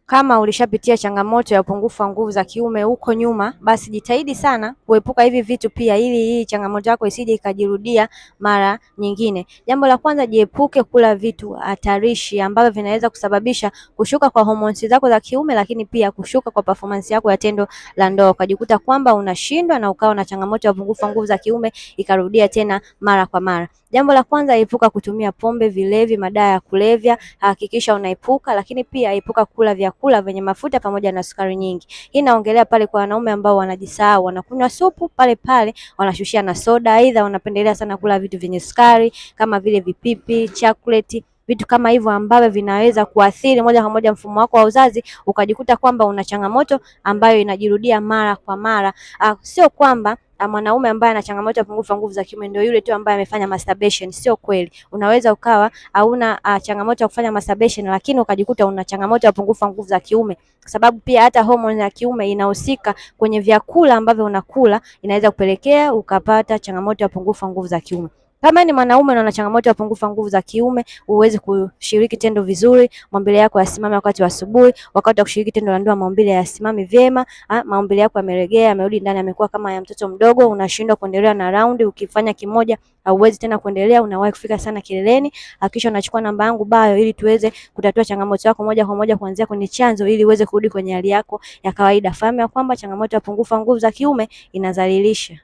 Kama ulishapitia changamoto ya upungufu wa nguvu za kiume huko nyuma, basi jitahidi sana kuepuka hivi vitu pia, ili hii changamoto yako isije ikajirudia mara nyingine. Jambo la kwanza, jiepuke kula vitu hatarishi ambavyo vinaweza kusababisha kushuka kwa homoni zako za kiume, lakini pia kushuka kwa performance yako ya tendo la ndoa, ukajikuta kwamba unashindwa na ukawa na changamoto ya upungufu wa nguvu za kiume ikarudia tena mara kwa mara. Jambo la kwanza, epuka kutumia pombe, vilevi, madawa ya kulevya, hakikisha unaepuka, lakini pia epuka kula vyakula vyenye mafuta pamoja na sukari nyingi. Hii naongelea pale kwa wanaume ambao wanajisahau, wanakunywa supu pale pale wanashushia na soda, aidha wanapendelea sana kula vitu vyenye sukari kama vile vipipi, chocolate, vitu kama hivyo ambavyo vinaweza kuathiri moja kwa moja mfumo wako wa uzazi, ukajikuta kwamba una changamoto ambayo inajirudia mara kwa mara. Sio kwamba mwanaume ambaye ana changamoto ya upungufu wa nguvu za kiume ndio yule tu ambaye amefanya masturbation. Sio kweli. Unaweza ukawa hauna changamoto ya kufanya masturbation, lakini ukajikuta una changamoto ya upungufu wa nguvu za kiume, kwa sababu pia hata homoni ya kiume inahusika kwenye vyakula ambavyo unakula, inaweza kupelekea ukapata changamoto ya upungufu wa nguvu za kiume. Kama ni mwanaume na una changamoto ya upungufu wa nguvu za kiume, uweze kushiriki tendo vizuri, maumbile yako yasimame wakati wa asubuhi, wakati wa kushiriki tendo la ndoa maumbile yasimame vyema, maumbile yako yameregea, yamerudi ndani, yamekuwa kama ya mtoto mdogo, unashindwa kuendelea na raundi, ukifanya kimoja hauwezi tena kuendelea, unawahi kufika sana kileleni. Hakikisha unachukua namba yangu bio ili tuweze kutatua changamoto yako moja kwa moja kuanzia kwenye chanzo, ili uweze kurudi kwenye hali yako ya kawaida. Fahamu ya kwamba changamoto ya upungufu wa nguvu za kiume inadhalilisha.